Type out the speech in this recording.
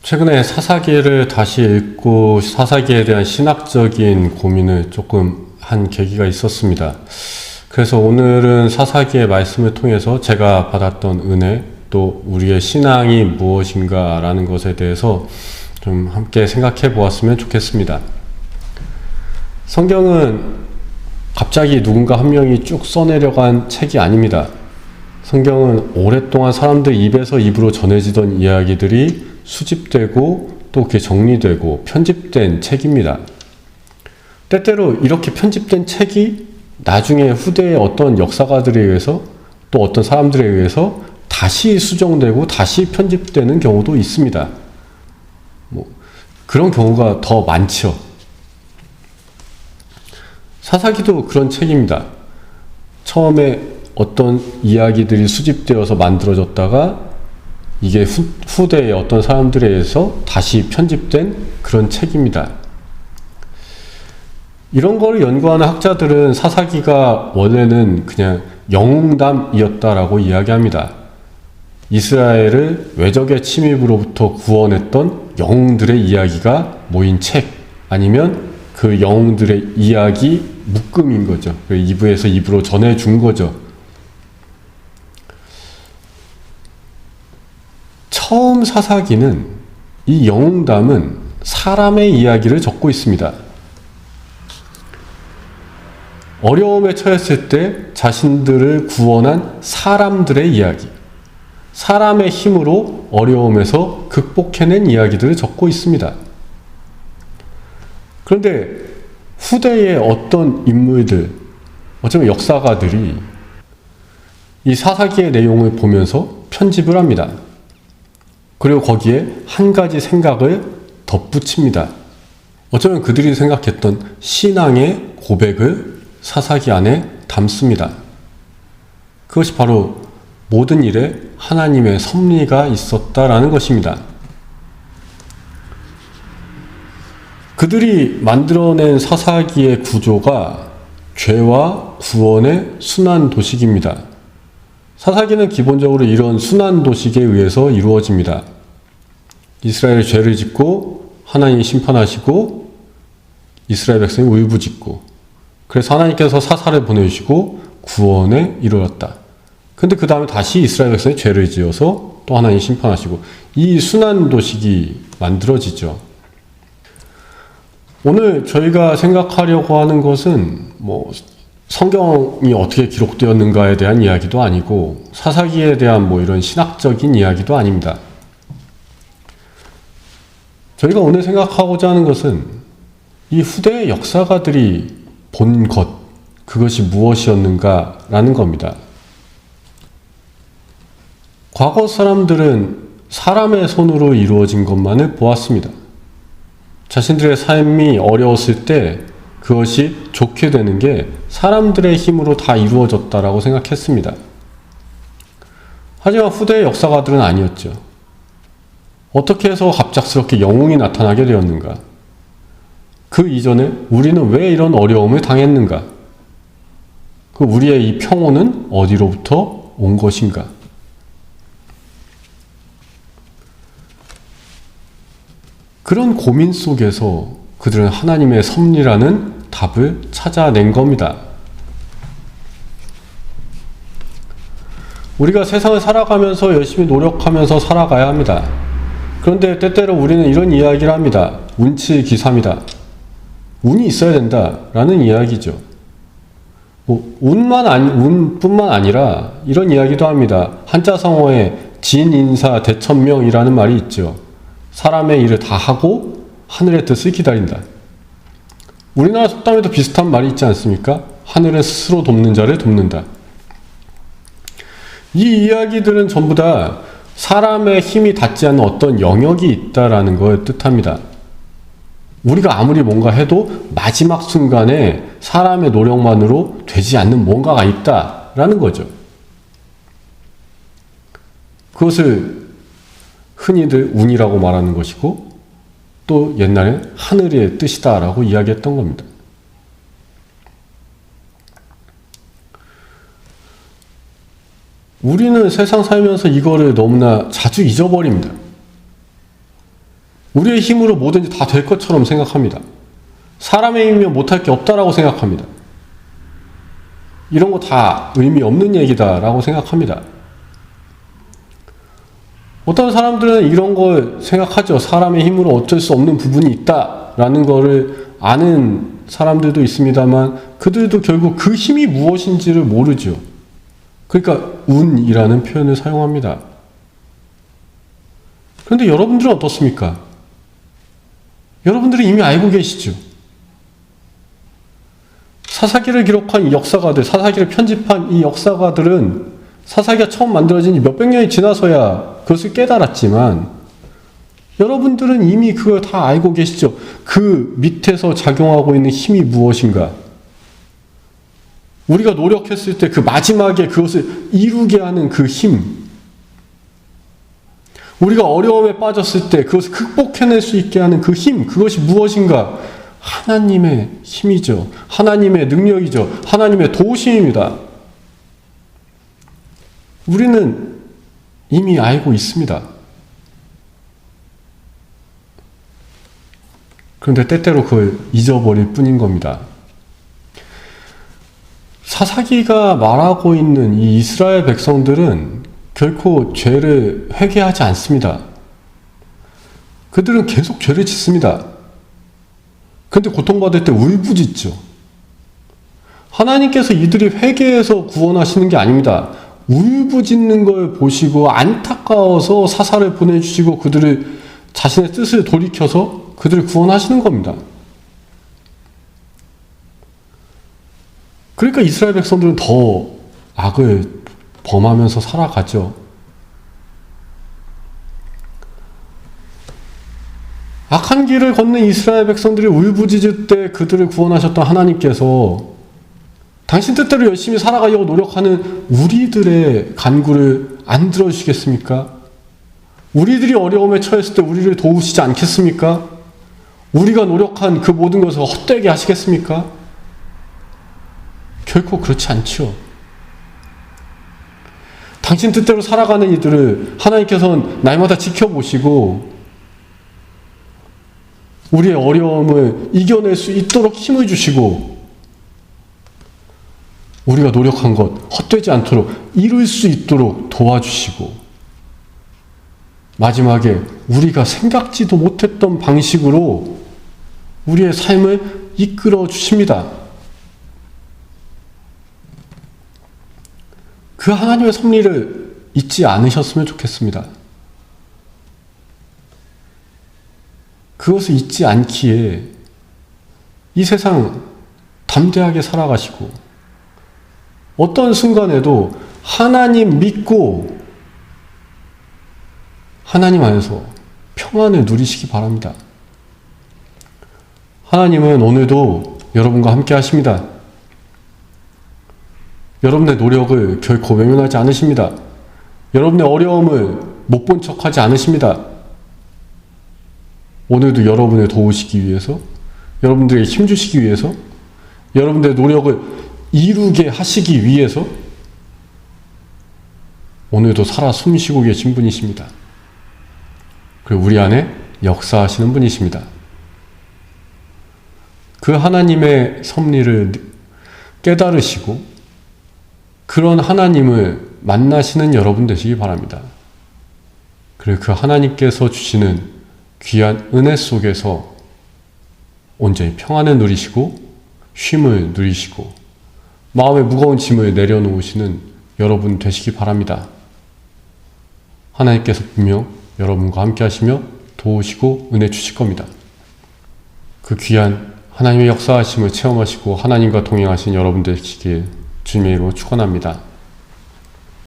최근에 사사기를 다시 읽고 사사기에 대한 신학적인 고민을 조금 한 계기가 있었습니다. 그래서 오늘은 사사기의 말씀을 통해서 제가 받았던 은혜, 또 우리의 신앙이 무엇인가 라는 것에 대해서 좀 함께 생각해 보았으면 좋겠습니다. 성경은 갑자기 누군가 한 명이 쭉 써내려간 책이 아닙니다. 성경은 오랫동안 사람들 입에서 입으로 전해지던 이야기들이 수집되고 또 그게 정리되고 편집된 책입니다. 때때로 이렇게 편집된 책이 나중에 후대의 어떤 역사가들에 의해서 또 어떤 사람들에 의해서 다시 수정되고 다시 편집되는 경우도 있습니다. 그런 경우가 더 많죠. 사사기도 그런 책입니다. 처음에 어떤 이야기들이 수집되어서 만들어졌다가 이게 후대의 어떤 사람들에 의해서 다시 편집된 그런 책입니다. 이런 걸 연구하는 학자들은 사사기가 원래는 그냥 영웅담이었다라고 이야기합니다. 이스라엘을 외적의 침입으로부터 구원했던 영웅들의 이야기가 모인 책, 아니면 그 영웅들의 이야기 묶음인 거죠. 입에서 입으로 전해준 거죠. 처음 사사기는, 이 영웅담은 사람의 이야기를 적고 있습니다. 어려움에 처했을 때 자신들을 구원한 사람들의 이야기, 사람의 힘으로 어려움에서 극복해낸 이야기들을 적고 있습니다. 그런데 후대의 어떤 인물들, 어쩌면 역사가들이 이 사사기의 내용을 보면서 편집을 합니다. 그리고 거기에 한 가지 생각을 덧붙입니다. 어쩌면 그들이 생각했던 신앙의 고백을 사사기 안에 담습니다. 그것이 바로 모든 일에 하나님의 섭리가 있었다라는 것입니다. 그들이 만들어낸 사사기의 구조가 죄와 구원의 순환 도식입니다. 사사기는 기본적으로 이런 순환 도식에 의해서 이루어집니다. 이스라엘이 죄를 짓고 하나님이 심판하시고 이스라엘 백성이 울부짖고, 그래서 하나님께서 사사를 보내주시고 구원에 이르렀다. 근데 그 다음에 다시 이스라엘 백성이 죄를 지어서 또 하나님이 심판하시고, 이 순환 도식이 만들어지죠. 오늘 저희가 생각하려고 하는 것은 성경이 어떻게 기록되었는가에 대한 이야기도 아니고 사사기에 대한 이런 신학적인 이야기도 아닙니다. 저희가 오늘 생각하고자 하는 것은 이 후대의 역사가들이 본 것, 그것이 무엇이었는가라는 겁니다. 과거 사람들은 사람의 손으로 이루어진 것만을 보았습니다. 자신들의 삶이 어려웠을 때 그것이 좋게 되는 게 사람들의 힘으로 다 이루어졌다라고 생각했습니다. 하지만 후대의 역사가들은 아니었죠. 어떻게 해서 갑작스럽게 영웅이 나타나게 되었는가? 그 이전에 우리는 왜 이런 어려움을 당했는가? 우리의 이 평온은 어디로부터 온 것인가? 그런 고민 속에서 그들은 하나님의 섭리라는 답을 찾아낸 겁니다. 우리가 세상을 살아가면서 열심히 노력하면서 살아가야 합니다. 그런데 때때로 우리는 이런 이야기를 합니다. 운치기삼이다. 운이 있어야 된다라는 이야기죠. 운뿐만 아니라 이런 이야기도 합니다. 한자성어에 진인사 대천명이라는 말이 있죠. 사람의 일을 다 하고 하늘의 뜻을 기다린다. 우리나라 속담에도 비슷한 말이 있지 않습니까? 하늘은 스스로 돕는 자를 돕는다. 이 이야기들은 전부 다 사람의 힘이 닿지 않는 어떤 영역이 있다라는 걸 뜻합니다. 우리가 아무리 뭔가 해도 마지막 순간에 사람의 노력만으로 되지 않는 뭔가가 있다라는 거죠. 그것을 흔히들 운이라고 말하는 것이고, 또 옛날에 하늘의 뜻이다라고 이야기했던 겁니다. 우리는 세상 살면서 이거를 너무나 자주 잊어버립니다. 우리의 힘으로 뭐든지 다 될 것처럼 생각합니다. 사람의 힘이면 못할 게 없다라고 생각합니다. 이런 거 다 의미 없는 얘기다라고 생각합니다. 어떤 사람들은 이런 걸 생각하죠. 사람의 힘으로 어쩔 수 없는 부분이 있다라는 거를 아는 사람들도 있습니다만 그들도 결국 그 힘이 무엇인지를 모르죠. 그러니까 운이라는 표현을 사용합니다. 그런데 여러분들은 어떻습니까? 여러분들이 이미 알고 계시죠. 사사기를 기록한 이 역사가들, 사사기를 편집한 이 역사가들은 사사기가 처음 만들어진 지 몇백 년이 지나서야 그것을 깨달았지만 여러분들은 이미 그걸 다 알고 계시죠. 그 밑에서 작용하고 있는 힘이 무엇인가? 우리가 노력했을 때 그 마지막에 그것을 이루게 하는 그 힘. 우리가 어려움에 빠졌을 때 그것을 극복해낼 수 있게 하는 그 힘. 그것이 무엇인가? 하나님의 힘이죠. 하나님의 능력이죠. 하나님의 도우심입니다. 우리는 이미 알고 있습니다. 그런데 때때로 그걸 잊어버릴 뿐인 겁니다. 사사기가 말하고 있는 이 이스라엘 백성들은 결코 죄를 회개하지 않습니다. 그들은 계속 죄를 짓습니다. 근데 고통받을 때 울부짖죠. 하나님께서 이들이 회개해서 구원하시는 게 아닙니다. 울부짖는 걸 보시고 안타까워서 사사를 보내주시고 그들을 자신의 뜻을 돌이켜서 그들을 구원하시는 겁니다. 그러니까 이스라엘 백성들은 더 악을 범하면서 살아가죠. 악한 길을 걷는 이스라엘 백성들이 울부짖을 때 그들을 구원하셨던 하나님께서 당신 뜻대로 열심히 살아가려고 노력하는 우리들의 간구를 안 들어주시겠습니까? 우리들이 어려움에 처했을 때 우리를 도우시지 않겠습니까? 우리가 노력한 그 모든 것을 헛되게 하시겠습니까? 결코 그렇지 않죠. 당신 뜻대로 살아가는 이들을 하나님께서는 날마다 지켜보시고 우리의 어려움을 이겨낼 수 있도록 힘을 주시고 우리가 노력한 것 헛되지 않도록 이룰 수 있도록 도와주시고 마지막에 우리가 생각지도 못했던 방식으로 우리의 삶을 이끌어 주십니다. 그 하나님의 섭리를 잊지 않으셨으면 좋겠습니다. 그것을 잊지 않기에 이 세상 담대하게 살아가시고 어떤 순간에도 하나님 믿고 하나님 안에서 평안을 누리시기 바랍니다. 하나님은 오늘도 여러분과 함께 하십니다. 여러분의 노력을 결코 외면하지 않으십니다. 여러분의 어려움을 못 본 척하지 않으십니다. 오늘도 여러분을 도우시기 위해서, 여러분들에게 힘주시기 위해서, 여러분들의 노력을 이루게 하시기 위해서 오늘도 살아 숨쉬고 계신 분이십니다. 그리고 우리 안에 역사하시는 분이십니다. 그 하나님의 섭리를 깨달으시고 그런 하나님을 만나시는 여러분 되시기 바랍니다. 그리고 그 하나님께서 주시는 귀한 은혜 속에서 온전히 평안을 누리시고 쉼을 누리시고 마음의 무거운 짐을 내려놓으시는 여러분 되시기 바랍니다. 하나님께서 분명 여러분과 함께 하시며 도우시고 은혜 주실 겁니다. 그 귀한 하나님의 역사하심을 체험하시고 하나님과 동행하신 여러분 되시길 주님의 이름으로 축원합니다.